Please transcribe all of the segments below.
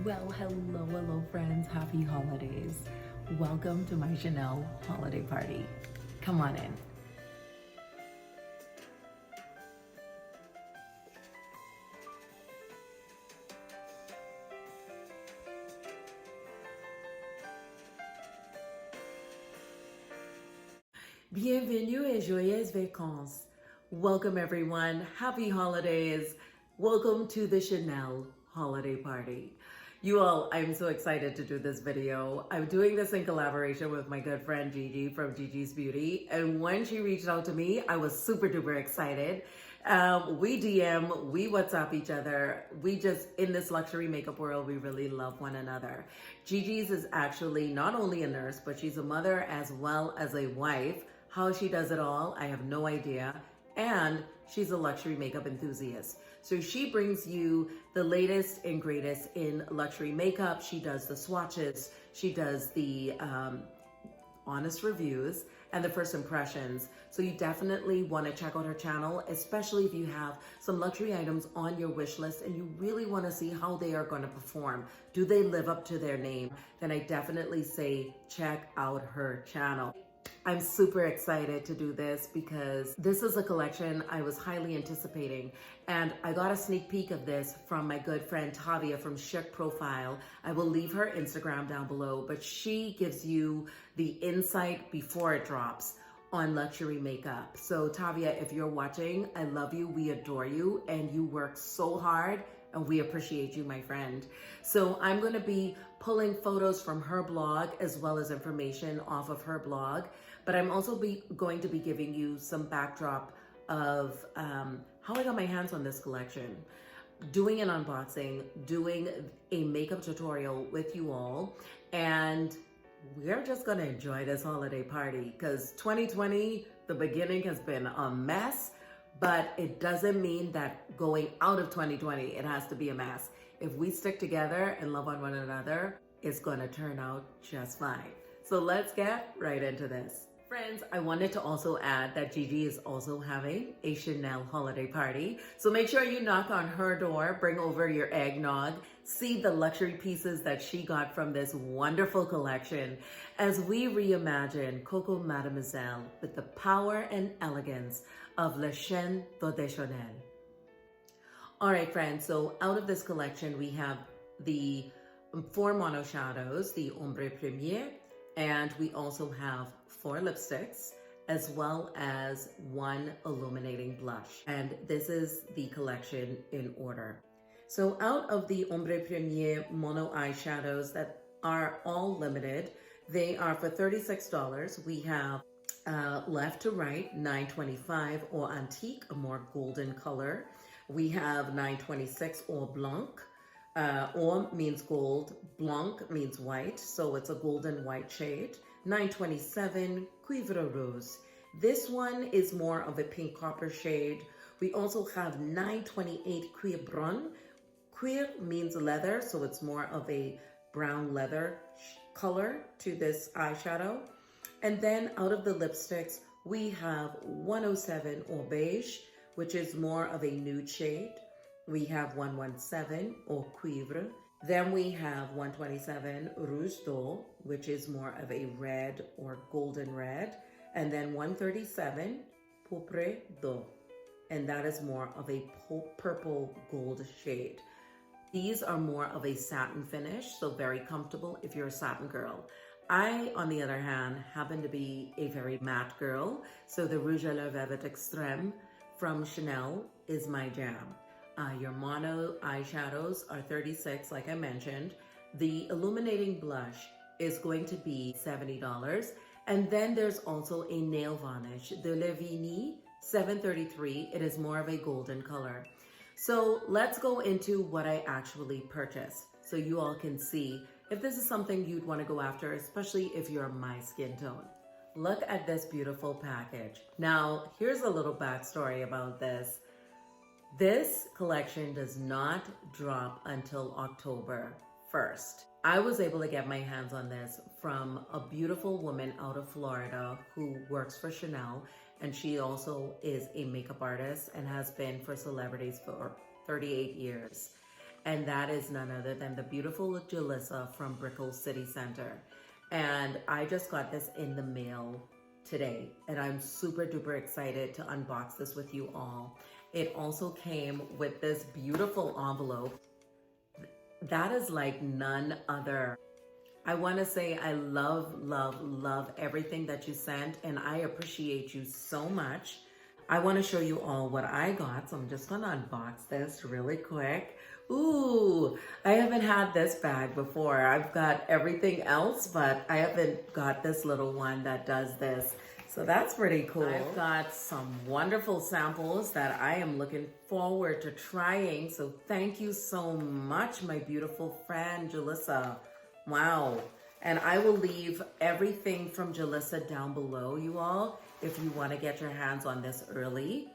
Well, hello friends, happy holidays. Welcome to my Chanel holiday party. Come on in. Bienvenue et joyeuses vacances. Welcome everyone, happy holidays. Welcome to the Chanel holiday party. You all, I'm so excited to do this video. I'm doing this in collaboration with my good friend Gigi from GigizBeauty, Beauty. And when she reached out to me, I was super duper excited. We DM, we WhatsApp each other. We just, in this luxury makeup world, we really love one another. Gigi's is actually not only a nurse, but she's a mother as well as a wife. How she does it all, I have no idea. And she's a luxury makeup enthusiast. So she brings you the latest and greatest in luxury makeup. She does the swatches, she does the honest reviews and the first impressions. So you definitely want to check out her channel, especially if you have some luxury items on your wish list and you really want to see how they are going to perform. Do they live up to their name? Then I definitely say check out her channel. I'm super excited to do this because this is a collection I was highly anticipating, and I got a sneak peek of this from my good friend Tavia from Chicprofile. I will leave her Instagram down below, but she gives you the insight before it drops on luxury makeup. So Tavia, if you're watching, I love you, we adore you, and you work so hard and we appreciate you, my friend. So I'm gonna be pulling photos from her blog as well as information off of her blog, but I'm also going to be giving you some backdrop of how I got my hands on this collection, doing an unboxing, doing a makeup tutorial with you all, and we're just gonna enjoy this holiday party because 2020, the beginning has been a mess, but it doesn't mean that going out of 2020, it has to be a mess. If we stick together and love on one another, it's gonna turn out just fine. So let's get right into this. Friends, I wanted to also add that Gigi is also having a Chanel holiday party. So make sure you knock on her door, bring over your eggnog, see the luxury pieces that she got from this wonderful collection as we reimagine Coco Mademoiselle with the power and elegance of Le Chien de Chanel. All right, friends, so out of this collection, we have the 4 mono shadows, the Ombre Premier, and we also have 4 lipsticks, as well as 1 illuminating blush. And this is the collection in order. So out of the Ombre Premier mono eyeshadows that are all limited, they are for $36. We have left to right, $9.25 or Antique, a more golden color. We have $9.26 or Blanc. Or means gold, Blanc means white, so it's a golden white shade. $9.27 Cuivre Rose. This one is more of a pink copper shade. We also have $9.28 Cuir Brun. Cuir means leather, so it's more of a brown leather color to this eyeshadow. And then out of the lipsticks, we have 107 or Beige, which is more of a nude shade. We have 117 or Cuivre. Then we have 127 Rouge d'Or, which is more of a red or golden red. And then 137 Pourpre d'Or, and that is more of a purple gold shade. These are more of a satin finish, so very comfortable if you're a satin girl. I, on the other hand, happen to be a very matte girl, so the Rouge à Lèvres Velvet Extrême from Chanel is my jam. Your mono eyeshadows are $36, like I mentioned. The illuminating blush is going to be $70. And then there's also a nail varnish, the Levini, $7.33. It is more of a golden color. So let's go into what I actually purchased so you all can see if this is something you'd want to go after, especially if you're my skin tone. Look at this beautiful package. Now, here's a little backstory about this. This collection does not drop until October 1st. I was able to get my hands on this from a beautiful woman out of Florida who works for Chanel, and she also is a makeup artist and has been for celebrities for 38 years. and that is none other than the beautiful Jalissa from Brickel City Center. And I just got this in the mail today, and I'm super duper excited to unbox this with you all. It also came with this beautiful envelope that is like none other. I want to say I love, love, love everything that you sent, and I appreciate you so much. I want to show you all what I got, so I'm just going to unbox this really quick. Ooh, I haven't had this bag before. I've got everything else, but I haven't got this little one that does this. So that's pretty cool. I've got some wonderful samples that I am looking forward to trying. So thank you so much, my beautiful friend, Jalissa. Wow. And I will leave everything from Jalissa down below, you all, if you want to get your hands on this early.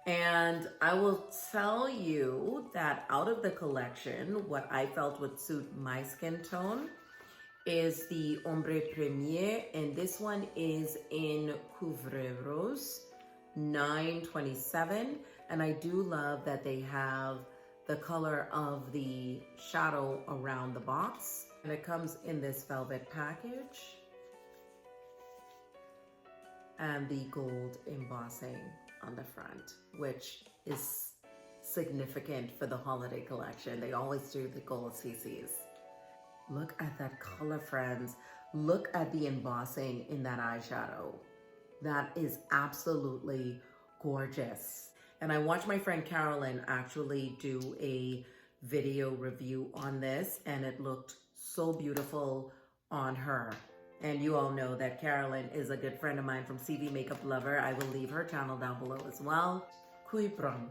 And I will tell you that out of the collection, what I felt would suit my skin tone is the Ombre Premier, and this one is in Couvre Rose 927. And I do love that they have the color of the shadow around the box. And it comes in this velvet package and the gold embossing on the front, which is significant for the holiday collection. They always do the gold CCs. Look at that color, friends. Look at the embossing in that eyeshadow. That is absolutely gorgeous. And I watched my friend Carolyn actually do a video review on this, and it looked so beautiful on her. And you all know that Carolyn is a good friend of mine from CV Makeup Lover. I will leave her channel down below as well. Cuir Brun.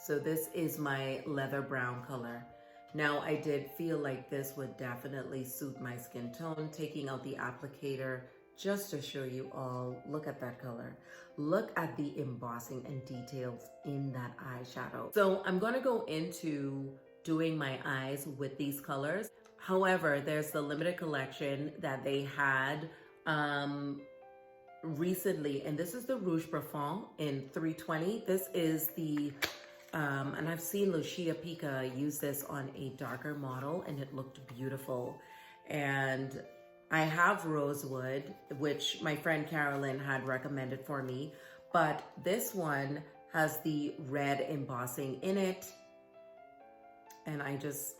So this is my leather brown color. Now I did feel like this would definitely suit my skin tone. Taking out the applicator just to show you all, look at that color. Look at the embossing and details in that eyeshadow. So I'm gonna go into doing my eyes with these colors. However, there's the limited collection that they had recently, and this is the Rouge Profound in 320. This is the, and I've seen Lucia Pica use this on a darker model, and it looked beautiful. And I have Rosewood, which my friend Carolyn had recommended for me, but this one has the red embossing in it. And I just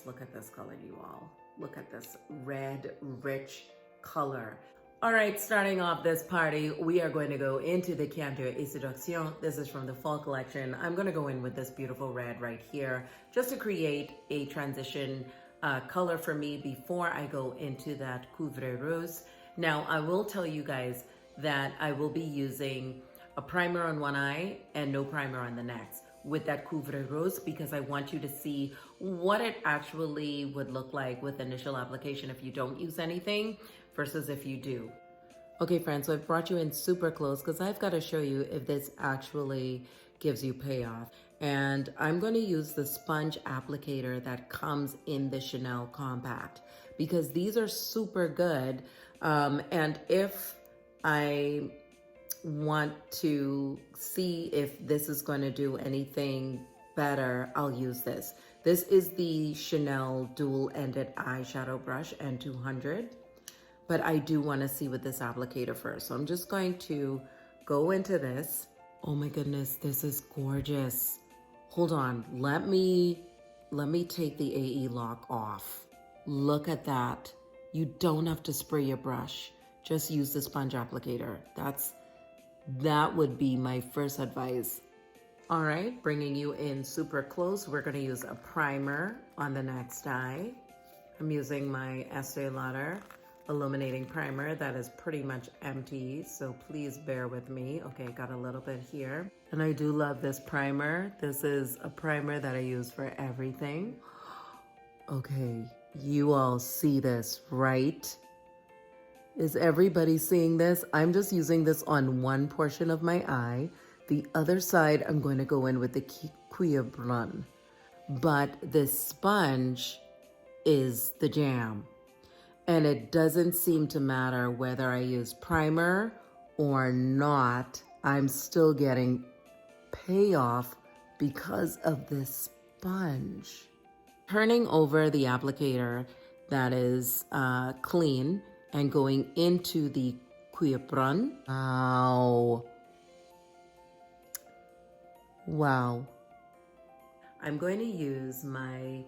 look at this color, you all. Look at this red, rich color. All right, starting off this party, we are going to go into the Candeur et Séduction. This is from the fall collection. I'm going to go in with this beautiful red right here, just to create a transition color for me before I go into that Couvre Rose. Now, I will tell you guys that I will be using a primer on one eye and no primer on the next with that Couvre Rose, because I want you to see what it actually would look like with initial application if you don't use anything versus if you do. Okay, friends, so I've brought you in super close because I've got to show you if this actually gives you payoff. And I'm going to use the sponge applicator that comes in the Chanel Compact, because these are super good. And if I want to see if this is going to do anything better, I'll use this. This is the Chanel dual-ended eyeshadow brush N200, but I do want to see with this applicator first. So I'm just going to go into this. Oh my goodness, this is gorgeous. Hold on, let me take the AE lock off. Look at that. You don't have to spray your brush. Just use the sponge applicator. That would be my first advice. All right, bringing you in super close, we're gonna use a primer on the next eye. I'm using my Estee Lauder illuminating primer that is pretty much empty, so please bear with me. Okay, got a little bit here. And I do love this primer. This is a primer that I use for everything. Okay, you all see this, right? Is everybody seeing this? I'm just using this on one portion of my eye. The other side, I'm going to go in with the Cuir Brun. But this sponge is the jam. And it doesn't seem to matter whether I use primer or not. I'm still getting payoff because of this sponge. Turning over the applicator that is clean and going into the Cuiabron. Wow. Wow. I'm going to use my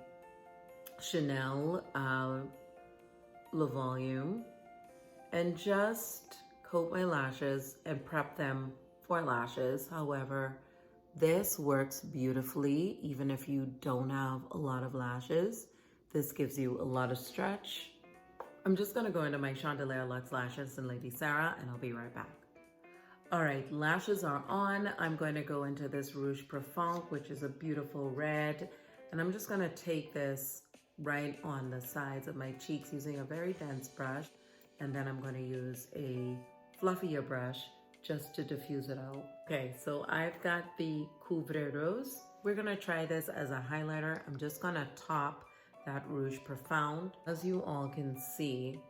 Chanel Le Volume and just coat my lashes and prep them for lashes. However, this works beautifully even if you don't have a lot of lashes. This gives you a lot of stretch. I'm just gonna go into my Chandelier Luxe Lashes in Lady Sarah and I'll be right back. All right, lashes are on. I'm going to go into this Rouge Profound, which is a beautiful red. And I'm just gonna take this right on the sides of my cheeks using a very dense brush. And then I'm gonna use a fluffier brush just to diffuse it out. Okay, so I've got the Couvre Rose. We're gonna try this as a highlighter. I'm just gonna top that Rouge Profound. As you all can see,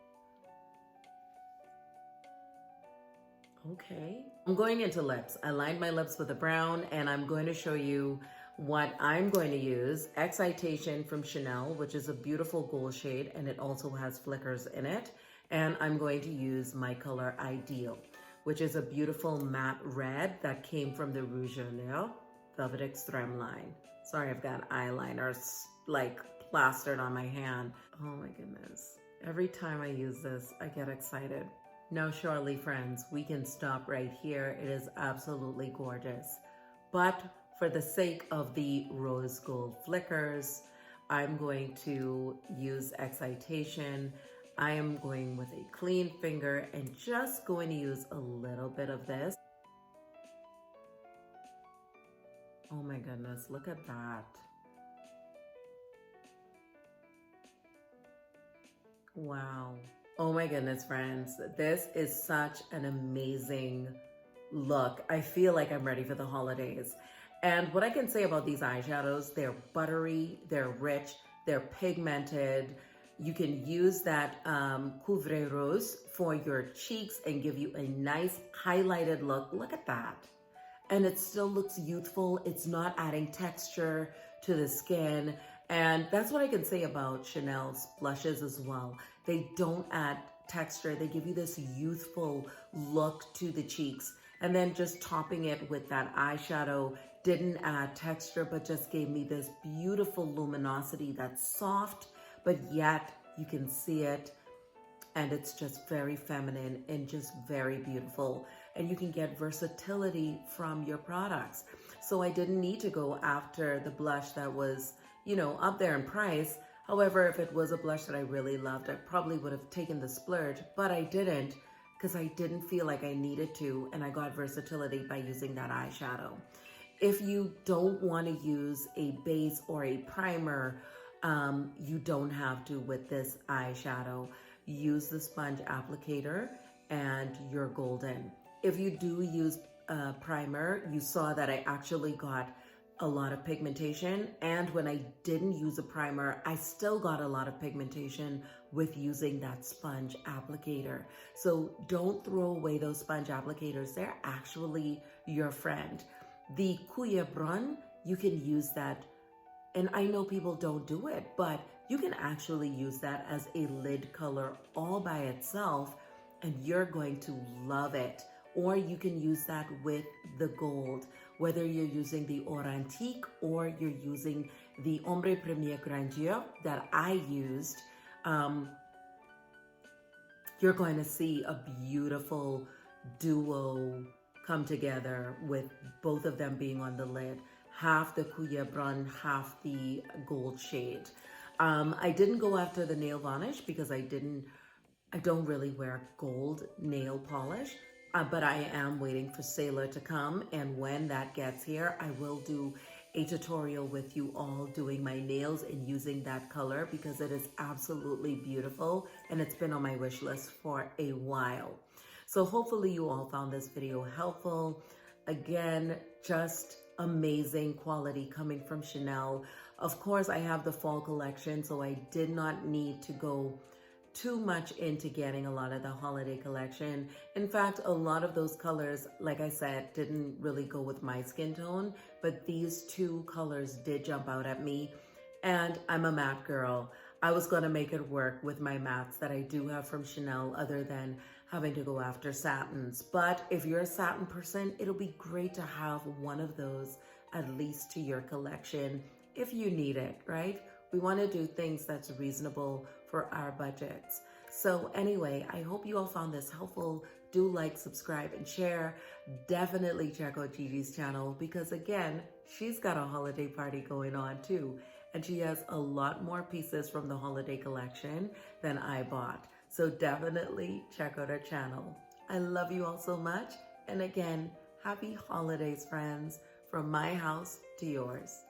okay. I'm going into lips. I lined my lips with a brown and I'm going to show you what I'm going to use. Excitation from Chanel, which is a beautiful gold shade and it also has flickers in it. And I'm going to use my color Ideal, which is a beautiful matte red that came from the Rouge L'Or Velvet Extreme line. Sorry, I've got eyeliners like plastered on my hand. Oh my goodness. Every time I use this, I get excited. Now, surely, friends, we can stop right here. It is absolutely gorgeous. But for the sake of the rose gold flickers, I'm going to use Excitation. I am going with a clean finger and just going to use a little bit of this. Oh my goodness, look at that. Wow. Oh my goodness, friends. This is such an amazing look. I feel like I'm ready for the holidays. And what I can say about these eyeshadows, they're buttery, they're rich, they're pigmented. You can use that Couvre Rose for your cheeks and give you a nice highlighted look. Look at that. And it still looks youthful. It's not adding texture to the skin. And that's what I can say about Chanel's blushes as well. They don't add texture. They give you this youthful look to the cheeks. And then just topping it with that eyeshadow didn't add texture, but just gave me this beautiful luminosity that's soft, but yet you can see it. And it's just very feminine and just very beautiful. And you can get versatility from your products. So I didn't need to go after the blush that was, you know, up there in price. However, if it was a blush that I really loved, I probably would have taken the splurge, but I didn't because I didn't feel like I needed to, and I got versatility by using that eyeshadow. If you don't want to use a base or a primer, you don't have to with this eyeshadow. Use the sponge applicator and you're golden. If you do use a primer, you saw that I actually got a lot of pigmentation, and when I didn't use a primer, I still got a lot of pigmentation with using that sponge applicator. So don't throw away those sponge applicators. They're actually your friend. The Cuiabron, you can use that, and I know people don't do it, but you can actually use that as a lid color all by itself, and you're going to love it. Or you can use that with the gold, whether you're using the Or Antique or you're using the Ombre Premier Grandeur that I used. You're going to see a beautiful duo come together with both of them being on the lid. Half the Cuiabron, half the gold shade. I didn't go after the nail varnish because I don't really wear gold nail polish. But I am waiting for Sailor to come, and when that gets here, I will do a tutorial with you all doing my nails and using that color because it is absolutely beautiful and it's been on my wish list for a while. So hopefully you all found this video helpful. Again, just amazing quality coming from Chanel. Of course, I have the fall collection, so I did not need to go too much into getting a lot of the holiday collection. In fact, a lot of those colors, like I said, didn't really go with my skin tone, but these two colors did jump out at me. And I'm a matte girl. I was gonna make it work with my mattes that I do have from Chanel other than having to go after satins. But if you're a satin person, it'll be great to have one of those at least to your collection if you need it, right? We wanna do things that's reasonable for our budgets. So anyway, I hope you all found this helpful. Do like, subscribe, and share. Definitely check out Gigi's channel because again, she's got a holiday party going on too. And she has a lot more pieces from the holiday collection than I bought. So definitely check out her channel. I love you all so much. And again, happy holidays, friends, from my house to yours.